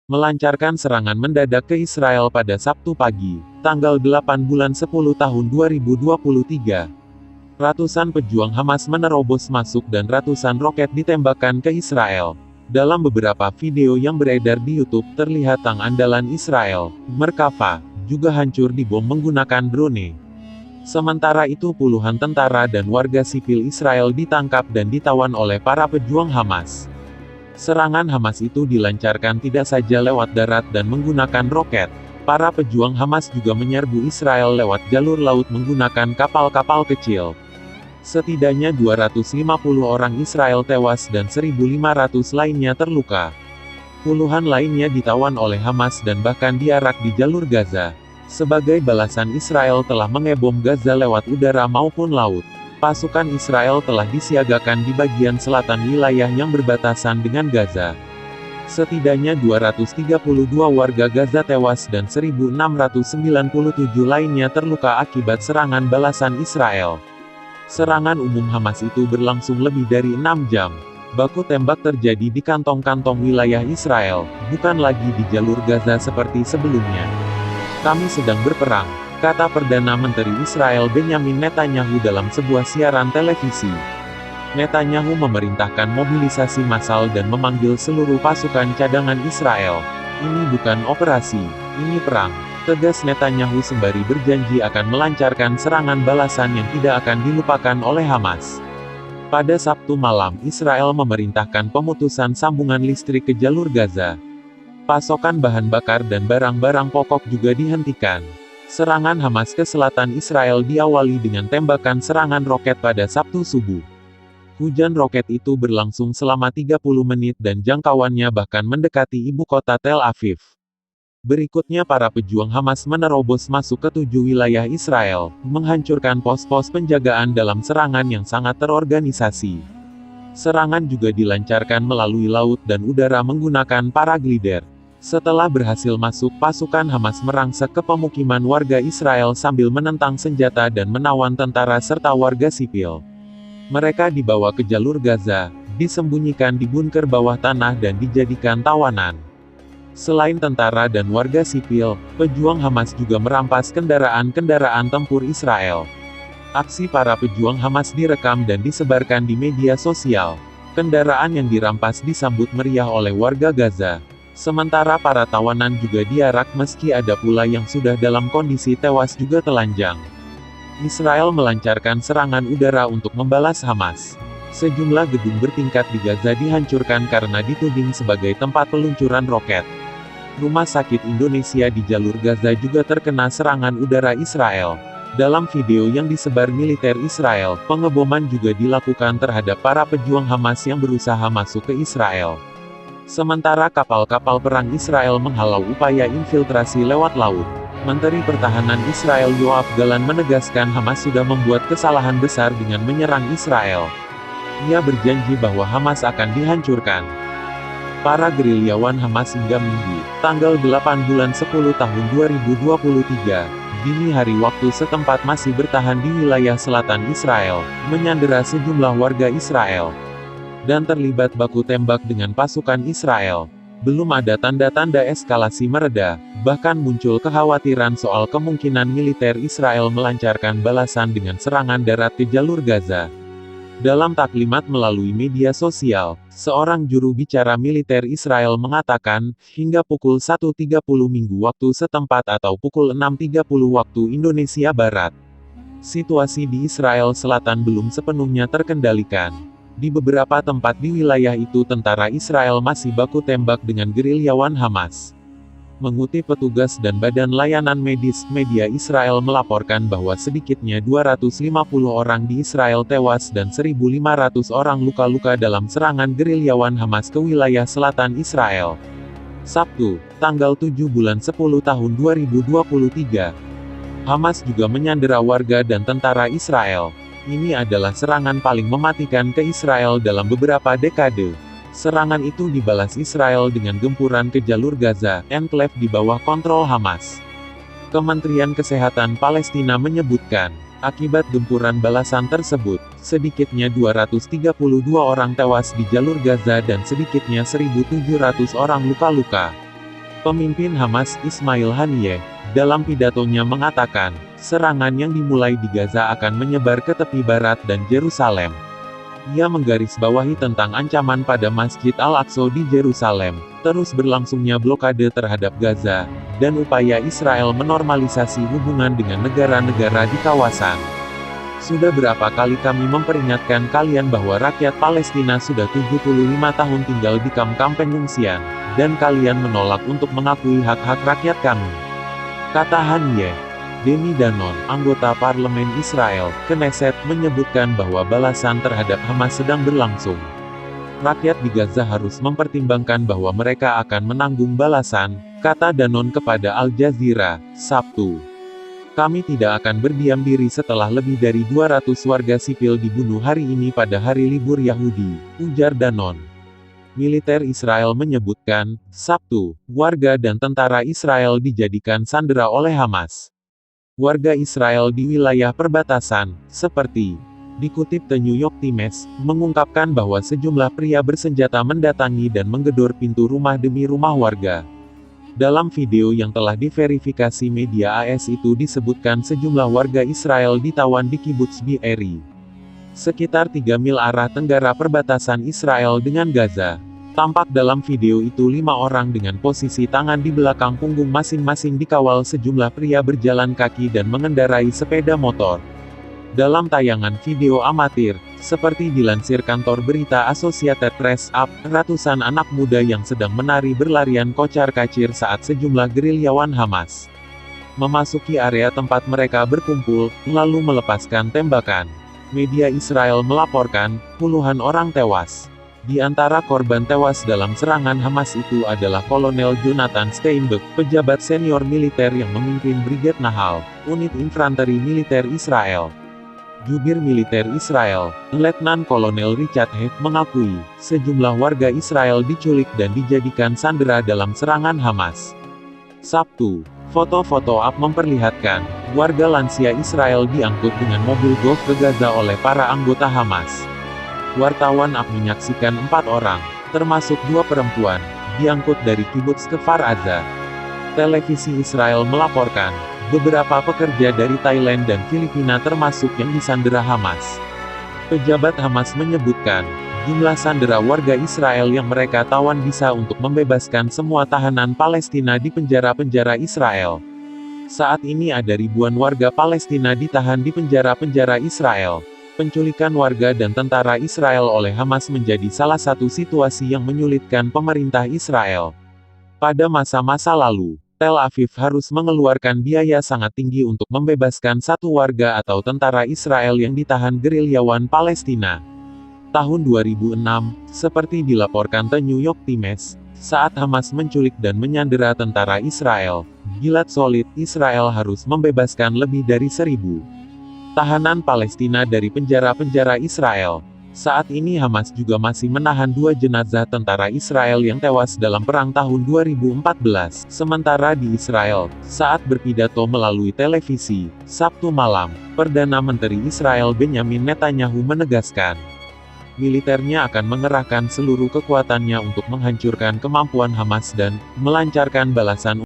melancarkan serangan mendadak ke Israel pada Sabtu pagi, tanggal 8 bulan 10 tahun 2023. Ratusan pejuang Hamas menerobos masuk dan ratusan roket ditembakkan ke Israel. Dalam beberapa video yang beredar di YouTube, terlihat tank andalan Israel, Merkava, juga hancur dibom menggunakan drone. Sementara itu puluhan tentara dan warga sipil Israel ditangkap dan ditawan oleh para pejuang Hamas. Serangan Hamas itu dilancarkan tidak saja lewat darat dan menggunakan roket. Para pejuang Hamas juga menyerbu Israel lewat jalur laut menggunakan kapal-kapal kecil. Setidaknya 250 orang Israel tewas dan 1.500 lainnya terluka. Puluhan lainnya ditawan oleh Hamas dan bahkan diarak di jalur Gaza. Sebagai balasan Israel telah mengebom Gaza lewat udara maupun laut. Pasukan Israel telah disiagakan di bagian selatan wilayah yang berbatasan dengan Gaza. Setidaknya 232 warga Gaza tewas dan 1.697 lainnya terluka akibat serangan balasan Israel. Serangan umum Hamas itu berlangsung lebih dari 6 jam. Baku tembak terjadi di kantong-kantong wilayah Israel, bukan lagi di jalur Gaza seperti sebelumnya. "Kami sedang berperang," kata Perdana Menteri Israel Benyamin Netanyahu dalam sebuah siaran televisi. Netanyahu memerintahkan mobilisasi massal dan memanggil seluruh pasukan cadangan Israel. "Ini bukan operasi, ini perang," tegas Netanyahu sembari berjanji akan melancarkan serangan balasan yang tidak akan dilupakan oleh Hamas. Pada Sabtu malam, Israel memerintahkan pemutusan sambungan listrik ke jalur Gaza. Pasokan bahan bakar dan barang-barang pokok juga dihentikan. Serangan Hamas ke selatan Israel diawali dengan tembakan serangan roket pada Sabtu subuh. Hujan roket itu berlangsung selama 30 menit dan jangkauannya bahkan mendekati ibu kota Tel Aviv. Berikutnya para pejuang Hamas menerobos masuk ke 7 wilayah Israel, menghancurkan pos-pos penjagaan dalam serangan yang sangat terorganisasi. Serangan juga dilancarkan melalui laut dan udara menggunakan paraglider. Setelah berhasil masuk, pasukan Hamas merangsek ke pemukiman warga Israel sambil menentang senjata dan menawan tentara serta warga sipil. Mereka dibawa ke jalur Gaza, disembunyikan di bunker bawah tanah dan dijadikan tawanan. Selain tentara dan warga sipil, pejuang Hamas juga merampas kendaraan-kendaraan tempur Israel. Aksi para pejuang Hamas direkam dan disebarkan di media sosial. Kendaraan yang dirampas disambut meriah oleh warga Gaza. Sementara para tawanan juga diarak meski ada pula yang sudah dalam kondisi tewas juga telanjang. Israel melancarkan serangan udara untuk membalas Hamas. Sejumlah gedung bertingkat di Gaza dihancurkan karena dituding sebagai tempat peluncuran roket. Rumah sakit Indonesia di jalur Gaza juga terkena serangan udara Israel. Dalam video yang disebar militer Israel, pengeboman juga dilakukan terhadap para pejuang Hamas yang berusaha masuk ke Israel. Sementara kapal-kapal perang Israel menghalau upaya infiltrasi lewat laut. Menteri Pertahanan Israel Yoav Gallant menegaskan Hamas sudah membuat kesalahan besar dengan menyerang Israel. Ia berjanji bahwa Hamas akan dihancurkan. Para gerilyawan Hamas hingga Minggu, tanggal 8 bulan 10 tahun 2023, dini hari waktu setempat masih bertahan di wilayah selatan Israel, menyandera sejumlah warga Israel, dan terlibat baku tembak dengan pasukan Israel. Belum ada tanda-tanda eskalasi mereda, bahkan muncul kekhawatiran soal kemungkinan militer Israel melancarkan balasan dengan serangan darat ke jalur Gaza. Dalam taklimat melalui media sosial, seorang juru bicara militer Israel mengatakan, hingga pukul 1.30 Minggu waktu setempat atau pukul 6.30 waktu Indonesia Barat, situasi di Israel Selatan belum sepenuhnya terkendalikan. Di beberapa tempat di wilayah itu tentara Israel masih baku tembak dengan gerilyawan Hamas. Mengutip petugas dan badan layanan medis, media Israel melaporkan bahwa sedikitnya 250 orang di Israel tewas dan 1.500 orang luka-luka dalam serangan gerilyawan Hamas ke wilayah selatan Israel. Sabtu, tanggal 7 bulan 10 tahun 2023. Hamas juga menyandera warga dan tentara Israel. Ini adalah serangan paling mematikan ke Israel dalam beberapa dekade. Serangan itu dibalas Israel dengan gempuran ke jalur Gaza, enklave di bawah kontrol Hamas. Kementerian Kesehatan Palestina menyebutkan, akibat gempuran balasan tersebut, sedikitnya 232 orang tewas di jalur Gaza dan sedikitnya 1.700 orang luka-luka. Pemimpin Hamas, Ismail Haniyeh, dalam pidatonya mengatakan, serangan yang dimulai di Gaza akan menyebar ke tepi barat dan Yerusalem. Ia menggarisbawahi tentang ancaman pada Masjid Al-Aqsa di Yerusalem, terus berlangsungnya blokade terhadap Gaza, dan upaya Israel menormalisasi hubungan dengan negara-negara di kawasan. Sudah berapa kali kami memperingatkan kalian bahwa rakyat Palestina sudah 75 tahun tinggal di kamp-kamp pengungsian, dan kalian menolak untuk mengakui hak-hak rakyat kami. Kata Haniyeh. Demi Danon, anggota parlemen Israel, Knesset, menyebutkan bahwa balasan terhadap Hamas sedang berlangsung. Rakyat di Gaza harus mempertimbangkan bahwa mereka akan menanggung balasan, kata Danon kepada Al Jazeera, Sabtu. Kami tidak akan berdiam diri setelah lebih dari 200 warga sipil dibunuh hari ini pada hari libur Yahudi, ujar Danon. Militer Israel menyebutkan, Sabtu, warga dan tentara Israel dijadikan sandera oleh Hamas. Warga Israel di wilayah perbatasan, seperti dikutip The New York Times, mengungkapkan bahwa sejumlah pria bersenjata mendatangi dan menggedor pintu rumah demi rumah warga. Dalam video yang telah diverifikasi media AS itu disebutkan sejumlah warga Israel ditawan di Kibbutz Be'eri, sekitar 3 mil arah tenggara perbatasan Israel dengan Gaza. Tampak dalam video itu 5 orang dengan posisi tangan di belakang punggung masing-masing dikawal sejumlah pria berjalan kaki dan mengendarai sepeda motor. Dalam tayangan video amatir, seperti dilansir kantor berita Associated Press, ratusan anak muda yang sedang menari berlarian kocar-kacir saat sejumlah gerilyawan Hamas memasuki area tempat mereka berkumpul, lalu melepaskan tembakan. Media Israel melaporkan, puluhan orang tewas. Di antara korban tewas dalam serangan Hamas itu adalah Kolonel Jonathan Steinbeck, pejabat senior militer yang memimpin Brigade Nahal, unit infanteri militer Israel. Jubir militer Israel, Letnan Kolonel Richard Heck mengakui, sejumlah warga Israel diculik dan dijadikan sandera dalam serangan Hamas. Sabtu, foto-foto memperlihatkan, warga lansia Israel diangkut dengan mobil golf ke Gaza oleh para anggota Hamas. Wartawan menyaksikan 4 orang, termasuk 2 perempuan, diangkut dari kibbutz ke Kfar Aza. Televisi Israel melaporkan, beberapa pekerja dari Thailand dan Filipina termasuk yang disandera Hamas. Pejabat Hamas menyebutkan, jumlah sandera warga Israel yang mereka tawan bisa untuk membebaskan semua tahanan Palestina di penjara-penjara Israel. Saat ini ada ribuan warga Palestina ditahan di penjara-penjara Israel. Penculikan warga dan tentara Israel oleh Hamas menjadi salah satu situasi yang menyulitkan pemerintah Israel. Pada masa-masa lalu, Tel Aviv harus mengeluarkan biaya sangat tinggi untuk membebaskan satu warga atau tentara Israel yang ditahan gerilyawan Palestina. Tahun 2006, seperti dilaporkan The New York Times, saat Hamas menculik dan menyandera tentara Israel, Gilad Shalit, Israel harus membebaskan lebih dari 1.000 tahanan Palestina dari penjara-penjara Israel. Saat ini Hamas juga masih menahan 2 jenazah tentara Israel yang tewas dalam perang tahun 2014. Sementara di Israel, saat berpidato melalui televisi, Sabtu malam, Perdana Menteri Israel Benjamin Netanyahu menegaskan, militernya akan mengerahkan seluruh kekuatannya untuk menghancurkan kemampuan Hamas dan melancarkan balasan